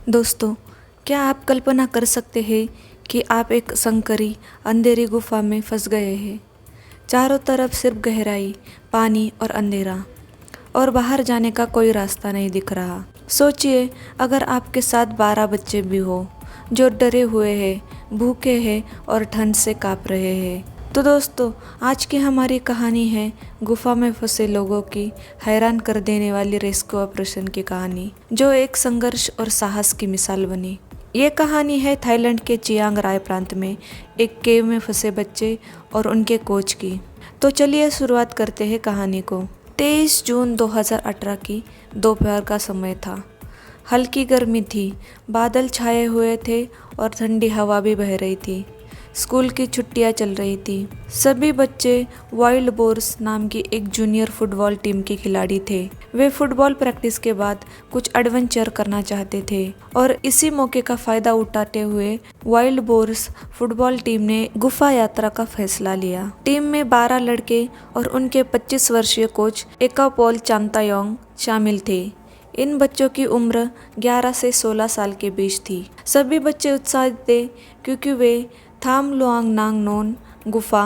दोस्तों, क्या आप कल्पना कर सकते हैं कि आप एक संकरी अंधेरी गुफा में फंस गए हैं। चारों तरफ सिर्फ गहराई, पानी और अंधेरा, और बाहर जाने का कोई रास्ता नहीं दिख रहा। सोचिए, अगर आपके साथ 12 बच्चे भी हो जो डरे हुए हैं, भूखे हैं और ठंड से काँप रहे हैं। तो दोस्तों, आज की हमारी कहानी है गुफा में फंसे लोगों की हैरान कर देने वाली रेस्क्यू ऑपरेशन की कहानी, जो एक संघर्ष और साहस की मिसाल बनी। ये कहानी है थाईलैंड के चियांग राय प्रांत में एक केव में फंसे बच्चे और उनके कोच की। तो चलिए शुरुआत करते हैं कहानी को। 23 जून 2018 की दोपहर का समय था। हल्की गर्मी थी, बादल छाए हुए थे और ठंडी हवा भी बह रही थी। स्कूल की छुट्टियां चल रही थी। सभी बच्चे वाइल्ड बोर्स नाम की एक जूनियर फुटबॉल टीम के खिलाड़ी थे। वे फुटबॉल प्रैक्टिस के बाद कुछ एडवेंचर करना चाहते थे और इसी मौके का फायदा उठाते हुए वाइल्ड बोर्स फुटबॉल टीम ने गुफा यात्रा का फैसला लिया। टीम में 12 लड़के और उनके 25 वर्षीय कोच एकापोल चांतायोंग शामिल थे। इन बच्चों की उम्र 11 से 16 साल के बीच थी। सभी बच्चे उत्साहित थे क्योंकि वे थाम लुआंग नांग नोन गुफा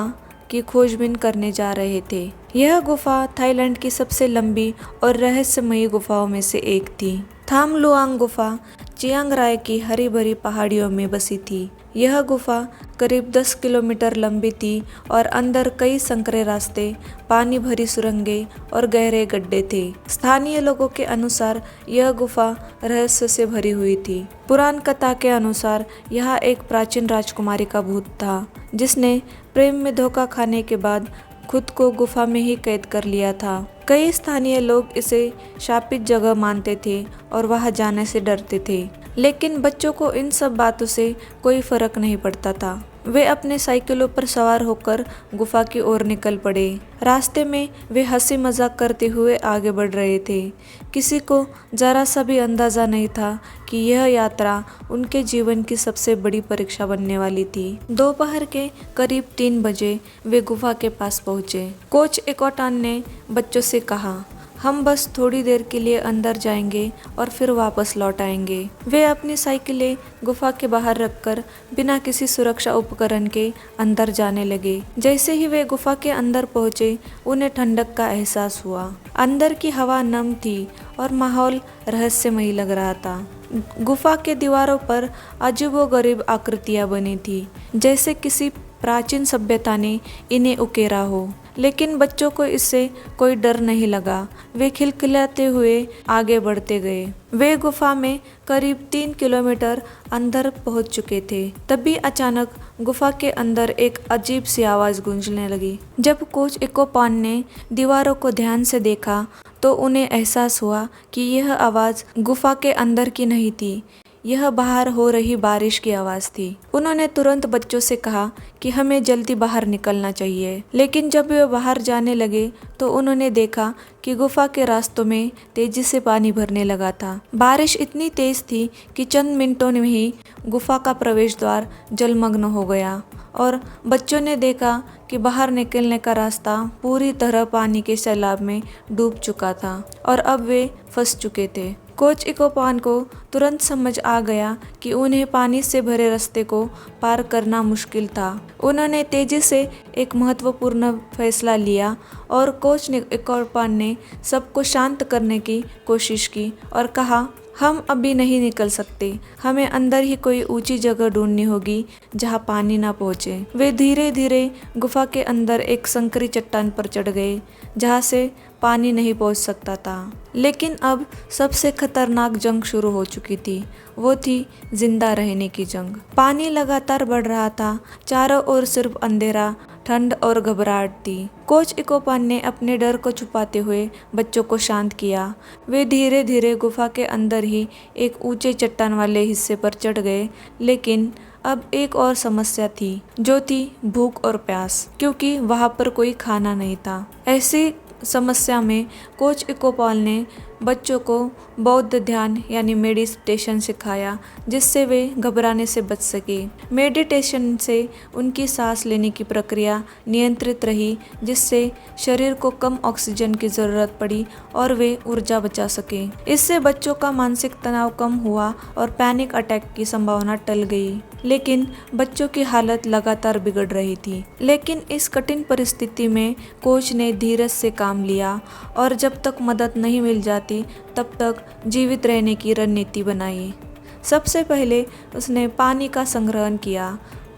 की खोजबीन करने जा रहे थे। यह गुफा थाईलैंड की सबसे लंबी और रहस्यमयी गुफाओं में से एक थी। थाम लुआंग गुफा चियांग राय की हरी भरी पहाड़ियों में बसी थी। यह गुफा करीब 10 किलोमीटर लंबी थी और अंदर कई संकरे रास्ते, पानी भरी सुरंगें और गहरे गड्ढे थे। स्थानीय लोगों के अनुसार यह गुफा रहस्य से भरी हुई थी। पुराण कथा के अनुसार यह एक प्राचीन राजकुमारी का भूत था, जिसने प्रेम में धोखा खाने के बाद खुद को गुफा में ही कैद कर लिया था। कई स्थानीय लोग इसे शापित जगह मानते थे और वहां जाने से डरते थे, लेकिन बच्चों को इन सब बातों से कोई फर्क नहीं पड़ता था। वे अपने साइकिलों पर सवार होकर गुफा की ओर निकल पड़े। रास्ते में वे हंसी मजाक करते हुए आगे बढ़ रहे थे। किसी को जरा सा भी अंदाजा नहीं था कि यह यात्रा उनके जीवन की सबसे बड़ी परीक्षा बनने वाली थी। दोपहर के करीब 3 बजे वे गुफा के पास पहुंचे। कोच एकोटान ने बच्चों से कहा, हम बस थोड़ी देर के लिए अंदर जाएंगे और फिर वापस लौट आएंगे। वे अपनी साइकिलें गुफा के बाहर रखकर बिना किसी सुरक्षा उपकरण के अंदर जाने लगे। जैसे ही वे गुफा के अंदर पहुंचे, उन्हें ठंडक का एहसास हुआ। अंदर की हवा नम थी और माहौल रहस्यमयी लग रहा था। गुफा के दीवारों पर अजीबोगरीब आकृतियां बनी थी, जैसे किसी प्राचीन सभ्यता ने इन्हें उकेरा हो। लेकिन बच्चों को इससे कोई डर नहीं लगा। वे खिलखिलाते हुए आगे बढ़ते गए। वे गुफा में करीब 3 किलोमीटर अंदर पहुंच चुके थे। तभी अचानक गुफा के अंदर एक अजीब सी आवाज़ गूंजने लगी। जब कोच एकोपान ने दीवारों को ध्यान से देखा तो उन्हें एहसास हुआ कि यह आवाज़ गुफा के अंदर की नहीं थी, यह बाहर हो रही बारिश की आवाज़ थी। उन्होंने तुरंत बच्चों से कहा कि हमें जल्दी बाहर निकलना चाहिए। लेकिन जब वे बाहर जाने लगे तो उन्होंने देखा कि गुफा के रास्तों में तेजी से पानी भरने लगा था। बारिश इतनी तेज थी कि चंद मिनटों में ही गुफा का प्रवेश द्वार जलमग्न हो गया और बच्चों ने देखा कि बाहर निकलने का रास्ता पूरी तरह पानी के सैलाब में डूब चुका था और अब वे फंस चुके थे। कोच इकोपान को तुरंत समझ आ गया कि उन्हें पानी से भरे रास्ते को पार करना मुश्किल था। उन्होंने तेजी से एक महत्वपूर्ण फैसला लिया और कोच इकोपान ने सबको शांत करने की कोशिश की और कहा, हम अभी नहीं निकल सकते, हमें अंदर ही कोई ऊंची जगह ढूंढनी होगी जहां पानी ना पहुंचे। वे धीरे धीरे गुफा के अंदर एक संकरी चट्टान पर चढ़ गए जहां से पानी नहीं पहुंच सकता था। लेकिन अब सबसे खतरनाक जंग शुरू हो चुकी थी। वो थी जिंदा रहने की जंग। पानी लगातार बढ़ रहा था। चारों ओर सिर्फ अंधेरा, ठंड और घबराहट थी। कोच इकोपान ने अपने डर को छुपाते हुए बच्चों को शांत किया। वे धीरे धीरे गुफा के अंदर ही एक ऊंचे चट्टान वाले हिस्से पर चढ़ गए। लेकिन अब एक और समस्या थी, जो थी भूख और प्यास, क्योंकि वहां पर कोई खाना नहीं था। ऐसी समस्या में कोच इकोपाल ने बच्चों को बौद्ध ध्यान यानी मेडिटेशन सिखाया, जिससे वे घबराने से बच सके। मेडिटेशन से उनकी सांस लेने की प्रक्रिया नियंत्रित रही, जिससे शरीर को कम ऑक्सीजन की ज़रूरत पड़ी और वे ऊर्जा बचा सके। इससे बच्चों का मानसिक तनाव कम हुआ और पैनिक अटैक की संभावना टल गई। लेकिन बच्चों की हालत लगातार बिगड़ रही थी। लेकिन इस कठिन परिस्थिति में कोच ने धीरज से काम लिया और जब तक मदद नहीं मिल जाती तब तक जीवित रहने की रणनीति बनाई। सबसे पहले उसने पानी का संग्रहण किया।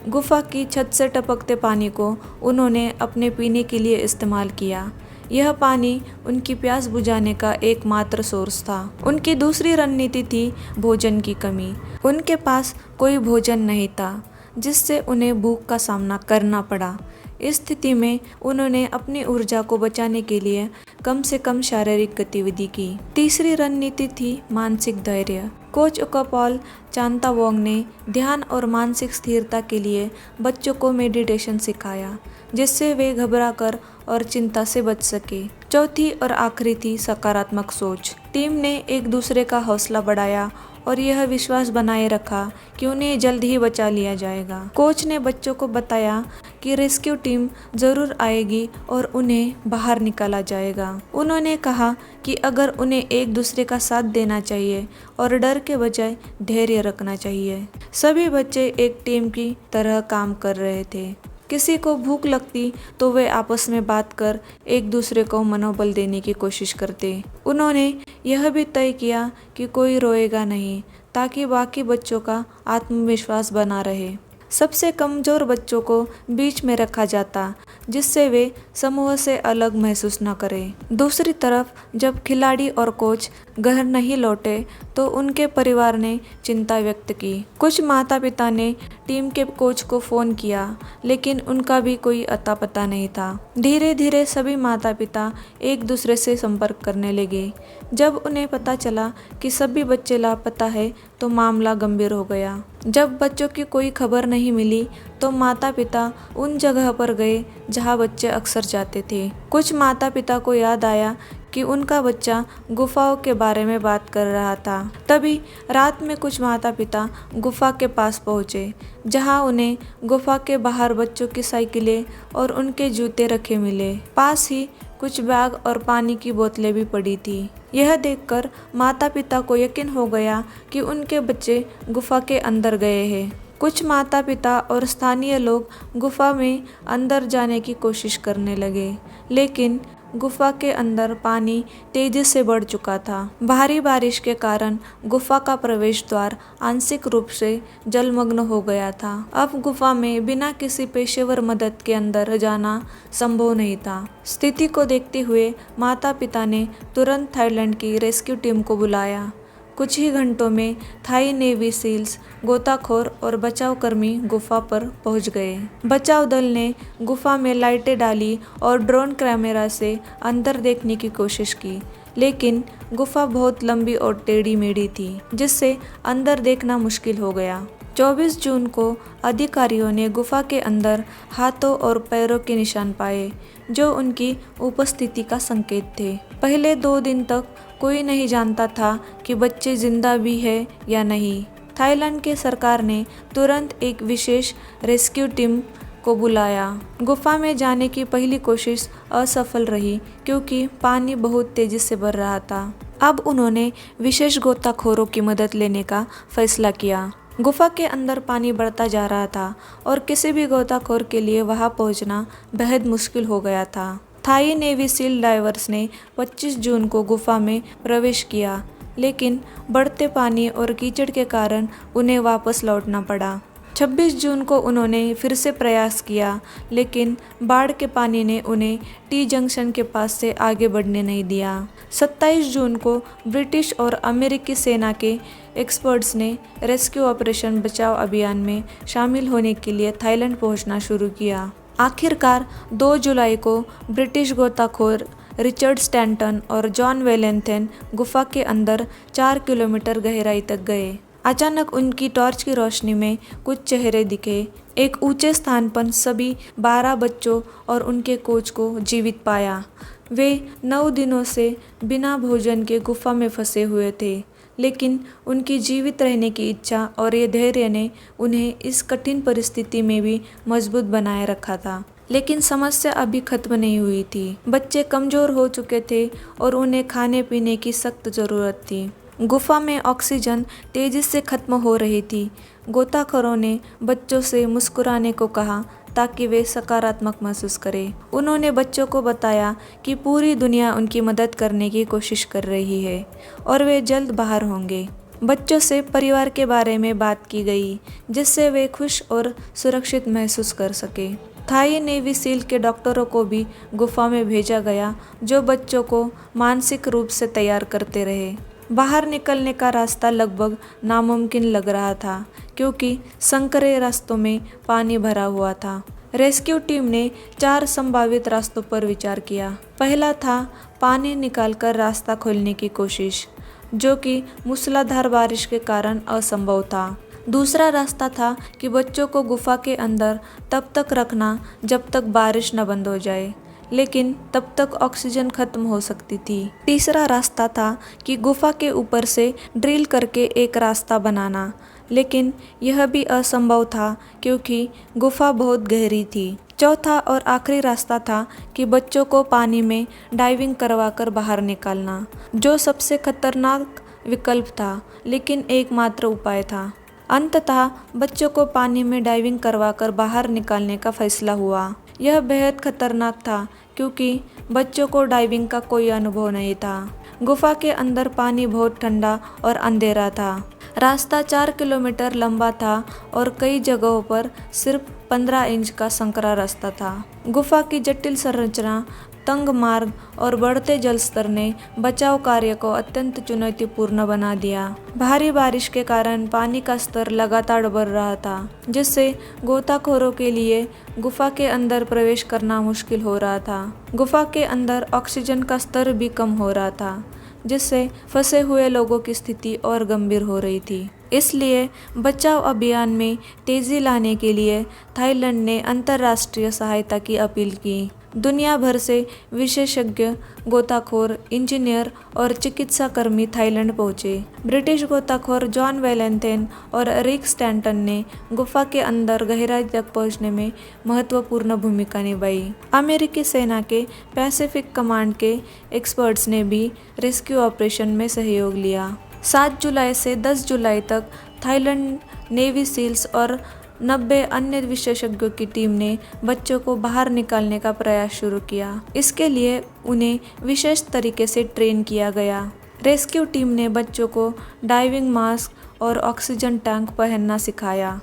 गुफा की छत से टपकते पानी को उन्होंने अपने पीने के लिए इस्तेमाल किया। यह पानी उनकी प्यास बुझाने का एकमात्र सोर्स था। उनकी दूसरी रणनीति थी भोजन की कमी। उनके पास कोई भोजन नहीं था, जिससे उन्हें भूख का सामना करना पड़ा। इस स्थिति में उन्होंने अपनी ऊर्जा को बचाने के लिए कम से कम शारीरिक गतिविधि की। तीसरी रणनीति थी मानसिक धैर्य। कोच ओकापॉल चांतावोंग ने ध्यान और मानसिक स्थिरता के लिए बच्चों को मेडिटेशन सिखाया, जिससे वे घबराकर और चिंता से बच सके। चौथी और आखिरी थी सकारात्मक सोच। टीम ने एक दूसरे का हौसला बढ़ाया और यह विश्वास बनाए रखा कि उन्हें जल्द ही बचा लिया जाएगा। कोच ने बच्चों को बताया कि रेस्क्यू टीम जरूर आएगी और उन्हें बाहर निकाला जाएगा। उन्होंने कहा कि अगर उन्हें एक दूसरे का साथ देना चाहिए और डर के बजाय धैर्य रखना चाहिए। सभी बच्चे एक टीम की तरह काम कर रहे थे। किसी को भूख लगती तो वे आपस में बात कर एक दूसरे को मनोबल देने की कोशिश करते। उन्होंने यह भी तय किया कि कोई रोएगा नहीं, ताकि बाकी बच्चों का आत्मविश्वास बना रहे। सबसे कमज़ोर बच्चों को बीच में रखा जाता, जिससे वे समूह से अलग महसूस न करें। दूसरी तरफ जब खिलाड़ी और कोच घर नहीं लौटे तो उनके परिवार ने चिंता व्यक्त की। कुछ माता पिता ने टीम के कोच को फ़ोन किया, लेकिन उनका भी कोई अता पता नहीं था। धीरे धीरे सभी माता पिता एक दूसरे से संपर्क करने लगे। जब उन्हें पता चला कि सभी बच्चे लापता है तो मामला गंभीर हो गया। जब बच्चों की कोई खबर नहीं मिली तो माता पिता उन जगह पर गए जहां बच्चे अक्सर जाते थे। कुछ माता पिता को याद आया कि उनका बच्चा गुफाओं के बारे में बात कर रहा था। तभी रात में कुछ माता पिता गुफा के पास पहुंचे, जहां उन्हें गुफा के बाहर बच्चों की साइकिलें और उनके जूते रखे मिले। पास ही कुछ बैग और पानी की बोतलें भी पड़ी थी। यह देखकर माता पिता को यकीन हो गया कि उनके बच्चे गुफा के अंदर गए हैं। कुछ माता पिता और स्थानीय लोग गुफा में अंदर जाने की कोशिश करने लगे, लेकिन गुफा के अंदर पानी तेजी से बढ़ चुका था। भारी बारिश के कारण गुफा का प्रवेश द्वार आंशिक रूप से जलमग्न हो गया था। अब गुफा में बिना किसी पेशेवर मदद के अंदर जाना संभव नहीं था। स्थिति को देखते हुए माता पिता ने तुरंत थाईलैंड की रेस्क्यू टीम को बुलाया। कुछ ही घंटों में थाई नेवी सील्स, गोताखोर और बचाव कर्मी गुफा पर पहुंच गए। बचाव दल ने गुफा में लाइटें डाली और ड्रोन कैमरा से अंदर देखने की कोशिश की, लेकिन गुफा बहुत लंबी और टेढ़ी मेढ़ी थी, जिससे अंदर देखना मुश्किल हो गया। 24 जून को अधिकारियों ने गुफा के अंदर हाथों और पैरों के निशान पाए, जो उनकी उपस्थिति का संकेत थे। पहले 2 दिन तक कोई नहीं जानता था कि बच्चे जिंदा भी है या नहीं। थाईलैंड के सरकार ने तुरंत एक विशेष रेस्क्यू टीम को बुलाया। गुफा में जाने की पहली कोशिश असफल रही, क्योंकि पानी बहुत तेजी से बढ़ रहा था। अब उन्होंने विशेष गोताखोरों की मदद लेने का फैसला किया। गुफा के अंदर पानी बढ़ता जा रहा था और किसी भी गोताखोर के लिए वहां पहुंचना बेहद मुश्किल हो गया था। थाई नेवी सील डाइवर्स ने 25 जून को गुफा में प्रवेश किया, लेकिन बढ़ते पानी और कीचड़ के कारण उन्हें वापस लौटना पड़ा। 26 जून को उन्होंने फिर से प्रयास किया, लेकिन बाढ़ के पानी ने उन्हें टी जंक्शन के पास से आगे बढ़ने नहीं दिया। 27 जून को ब्रिटिश और अमेरिकी सेना के एक्सपर्ट्स ने रेस्क्यू ऑपरेशन बचाव अभियान में शामिल होने के लिए थाईलैंड पहुंचना शुरू किया। आखिरकार 2 जुलाई को ब्रिटिश गोताखोर रिचर्ड स्टैंटन और जॉन वेलेंथेन गुफा के अंदर 4 किलोमीटर गहराई तक गए। अचानक उनकी टॉर्च की रोशनी में कुछ चेहरे दिखे। एक ऊंचे स्थान पर सभी 12 बच्चों और उनके कोच को जीवित पाया। वे 9 दिनों से बिना भोजन के गुफा में फंसे हुए थे, लेकिन उनकी जीवित रहने की इच्छा और ये धैर्य ने उन्हें इस कठिन परिस्थिति में भी मजबूत बनाए रखा था। लेकिन समस्या अभी खत्म नहीं हुई थी। बच्चे कमज़ोर हो चुके थे और उन्हें खाने पीने की सख्त ज़रूरत थी। गुफा में ऑक्सीजन तेज़ी से खत्म हो रही थी। गोताखोरों ने बच्चों से मुस्कुराने को कहा ताकि वे सकारात्मक महसूस करें। उन्होंने बच्चों को बताया कि पूरी दुनिया उनकी मदद करने की कोशिश कर रही है और वे जल्द बाहर होंगे। बच्चों से परिवार के बारे में बात की गई, जिससे वे खुश और सुरक्षित महसूस कर सके। थाई नेवी सील के डॉक्टरों को भी गुफा में भेजा गया, जो बच्चों को मानसिक रूप से तैयार करते रहे। बाहर निकलने का रास्ता लगभग नामुमकिन लग रहा था, क्योंकि संकरे रास्तों में पानी भरा हुआ था। रेस्क्यू टीम ने 4 संभावित रास्तों पर विचार किया। पहला था पानी निकालकर रास्ता खोलने की कोशिश, जो कि मूसलाधार बारिश के कारण असंभव था। दूसरा रास्ता था कि बच्चों को गुफा के अंदर तब तक रखना जब तक बारिश न बंद हो जाए, लेकिन तब तक ऑक्सीजन खत्म हो सकती थी। तीसरा रास्ता था कि गुफा के ऊपर से ड्रिल करके एक रास्ता बनाना, लेकिन यह भी असंभव था क्योंकि गुफा बहुत गहरी थी। चौथा और आखिरी रास्ता था कि बच्चों को पानी में डाइविंग करवाकर बाहर निकालना, जो सबसे खतरनाक विकल्प था, लेकिन एकमात्र उपाय था। अंततः बच्चों को पानी में डाइविंग करवाकर बाहर निकालने का फैसला हुआ। यह बेहद खतरनाक था क्योंकि बच्चों को डाइविंग का कोई अनुभव नहीं था। गुफा के अंदर पानी बहुत ठंडा और अंधेरा था। रास्ता 4 किलोमीटर लंबा था और कई जगहों पर सिर्फ 15 इंच का संकरा रास्ता था। गुफा की जटिल संरचना, तंग मार्ग और बढ़ते जल स्तर ने बचाव कार्य को अत्यंत चुनौतीपूर्ण बना दिया। भारी बारिश के कारण पानी का स्तर लगातार बढ़ रहा था, जिससे गोताखोरों के लिए गुफा के अंदर प्रवेश करना मुश्किल हो रहा था। गुफा के अंदर ऑक्सीजन का स्तर भी कम हो रहा था, जिससे फंसे हुए लोगों की स्थिति और गंभीर हो रही थी। इसलिए बचाव अभियान में तेजी लाने के लिए थाईलैंड ने अंतर्राष्ट्रीय सहायता की अपील की। दुनिया भर से विशेषज्ञ, गोताखोर, इंजीनियर और चिकित्सा कर्मी थाईलैंड पहुंचे। ब्रिटिश गोताखोर जॉन वेलेंथेन और रिक स्टैंटन ने गुफा के अंदर गहराई तक पहुंचने में महत्वपूर्ण भूमिका निभाई। अमेरिकी सेना के पैसिफिक कमांड के एक्सपर्ट्स ने भी रेस्क्यू ऑपरेशन में सहयोग लिया। 7 जुलाई से 10 जुलाई तक थाईलैंड नेवी सील्स और 90 अन्य विशेषज्ञों की टीम ने बच्चों को बाहर निकालने का प्रयास शुरू किया। इसके लिए उन्हें विशेष तरीके से ट्रेन किया गया। रेस्क्यू टीम ने बच्चों को डाइविंग मास्क और ऑक्सीजन टैंक पहनना सिखाया।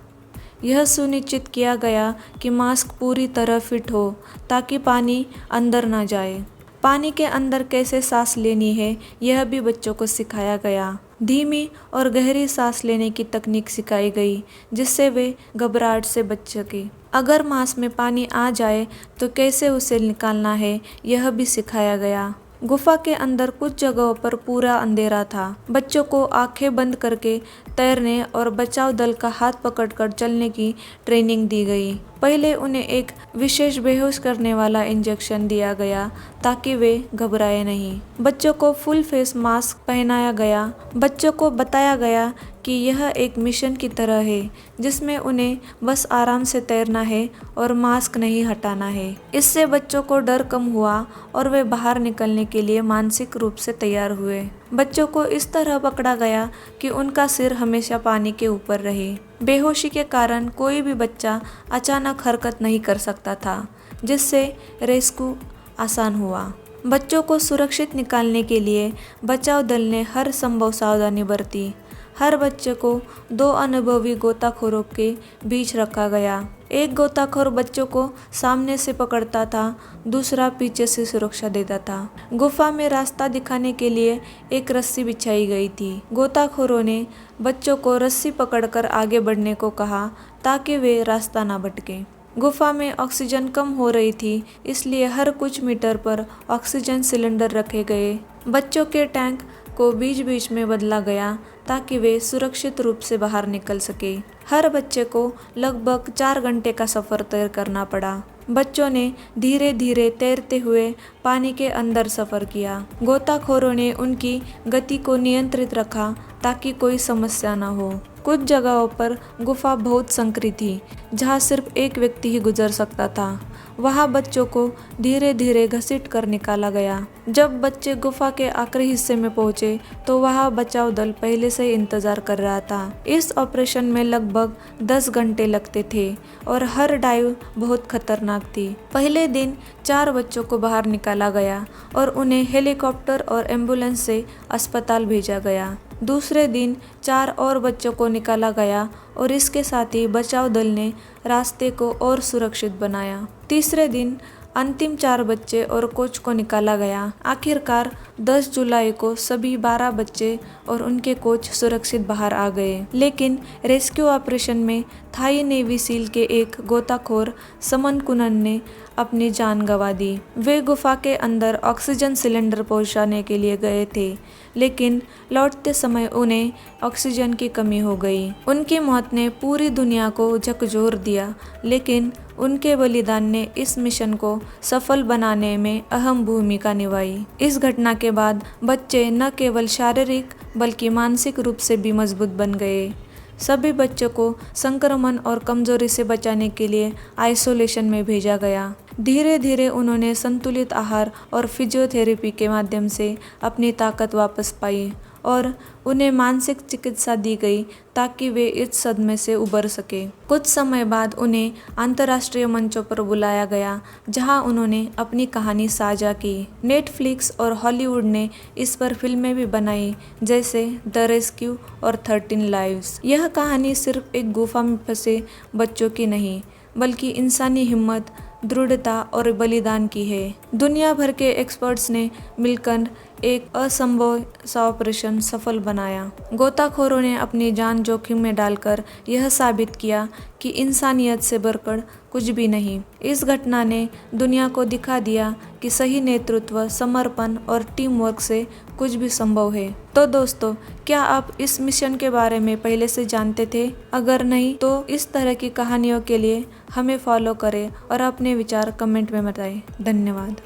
यह सुनिश्चित किया गया कि मास्क पूरी तरह फिट हो ताकि पानी अंदर न जाए। पानी के अंदर कैसे सांस लेनी है, यह भी बच्चों को सिखाया गया। धीमी और गहरी सांस लेने की तकनीक सिखाई गई, जिससे वे घबराहट से बच सके। अगर मांस में पानी आ जाए तो कैसे उसे निकालना है, यह भी सिखाया गया। गुफा के अंदर कुछ जगहों पर पूरा अंधेरा था। बच्चों को आंखें बंद करके तैरने और बचाव दल का हाथ पकड़कर चलने की ट्रेनिंग दी गई। पहले उन्हें एक विशेष बेहोश करने वाला इंजेक्शन दिया गया ताकि वे घबराए नहीं। बच्चों को फुल फेस मास्क पहनाया गया। बच्चों को बताया गया कि यह एक मिशन की तरह है, जिसमें उन्हें बस आराम से तैरना है और मास्क नहीं हटाना है। इससे बच्चों को डर कम हुआ और वे बाहर निकलने के लिए मानसिक रूप से तैयार हुए। बच्चों को इस तरह पकड़ा गया कि उनका सिर हमेशा पानी के ऊपर रहे। बेहोशी के कारण कोई भी बच्चा अचानक हरकत नहीं कर सकता था, जिससे रेस्क्यू आसान हुआ। बच्चों को सुरक्षित निकालने के लिए बचाव दल ने हर संभव सावधानी बरती। हर बच्चे को 2 अनुभवी गोताखोरों के बीच रखा गया। एक गोताखोर बच्चों को सामने से पकड़ता था, दूसरा पीछे से सुरक्षा देता था। गुफा में रास्ता दिखाने के लिए एक रस्सी बिछाई गई थी। गोताखोरों ने बच्चों को रस्सी पकड़कर आगे बढ़ने को कहा ताकि वे रास्ता ना भटके। गुफा में ऑक्सीजन कम हो रही थी, इसलिए हर कुछ मीटर पर ऑक्सीजन सिलेंडर रखे गए। बच्चों के टैंक को बीच बीच में बदला गया ताकि वे सुरक्षित रूप से बाहर निकल सके। हर बच्चे को लगभग 4 घंटे का सफ़र तय करना पड़ा। बच्चों ने धीरे धीरे तैरते हुए पानी के अंदर सफ़र किया। गोताखोरों ने उनकी गति को नियंत्रित रखा ताकि कोई समस्या न हो। कुछ जगहों पर गुफा बहुत संकरी थी, जहाँ सिर्फ एक व्यक्ति ही गुजर सकता था। वहाँ बच्चों को धीरे धीरे घसीट कर निकाला गया। जब बच्चे गुफा के आखिरी हिस्से में पहुँचे तो वहाँ बचाव दल पहले से ही इंतजार कर रहा था। इस ऑपरेशन में लगभग 10 घंटे लगते थे और हर डाइव बहुत खतरनाक थी। पहले दिन 4 बच्चों को बाहर निकाला गया और उन्हें हेलीकॉप्टर और एम्बुलेंस से अस्पताल भेजा गया। दूसरे दिन 4 और बच्चों को निकाला गया और इसके साथ ही बचाव दल ने रास्ते को और सुरक्षित बनाया। तीसरे दिन अंतिम 4 बच्चे और कोच को निकाला गया। आखिरकार 10 जुलाई को सभी 12 बच्चे और उनके कोच सुरक्षित बाहर आ गए। लेकिन रेस्क्यू ऑपरेशन में थाई नेवी सील के एक गोताखोर समन कुनन ने अपनी जान गंवा दी। वे गुफा के अंदर ऑक्सीजन सिलेंडर पहुंचाने के लिए गए थे, लेकिन लौटते समय उन्हें ऑक्सीजन की कमी हो गई। उनकी मौत ने पूरी दुनिया को झकझोर दिया, लेकिन उनके बलिदान ने इस मिशन को सफल बनाने में अहम भूमिका निभाई। इस घटना के बाद बच्चे न केवल शारीरिक बल्कि मानसिक रूप से भी मजबूत बन गए। सभी बच्चों को संक्रमण और कमजोरी से बचाने के लिए आइसोलेशन में भेजा गया। धीरे धीरे उन्होंने संतुलित आहार और फिजियोथेरेपी के माध्यम से अपनी ताकत वापस पाई और उन्हें मानसिक चिकित्सा दी गई ताकि वे इस सदमे से उबर सके। कुछ समय बाद उन्हें अंतर्राष्ट्रीय मंचों पर बुलाया गया, जहां उन्होंने अपनी कहानी साझा की। नेटफ्लिक्स और हॉलीवुड ने इस पर फिल्में भी बनाई, जैसे द रेस्क्यू और 13 लाइव्स। यह कहानी सिर्फ एक गुफा में फंसे बच्चों की नहीं, बल्कि इंसानी हिम्मत, दृढ़ता और बलिदान की है। दुनिया भर के एक्सपर्ट्स ने मिलकर एक असंभव सा ऑपरेशन सफल बनाया। गोताखोरों ने अपनी जान जोखिम में डालकर यह साबित किया कि इंसानियत से बढ़कर कुछ भी नहीं। इस घटना ने दुनिया को दिखा दिया कि सही नेतृत्व, समर्पण और टीम वर्क से कुछ भी संभव है। तो दोस्तों, क्या आप इस मिशन के बारे में पहले से जानते थे? अगर नहीं तो इस तरह की कहानियों के लिए हमें फॉलो करें और अपने विचार कमेंट में बताएं। धन्यवाद।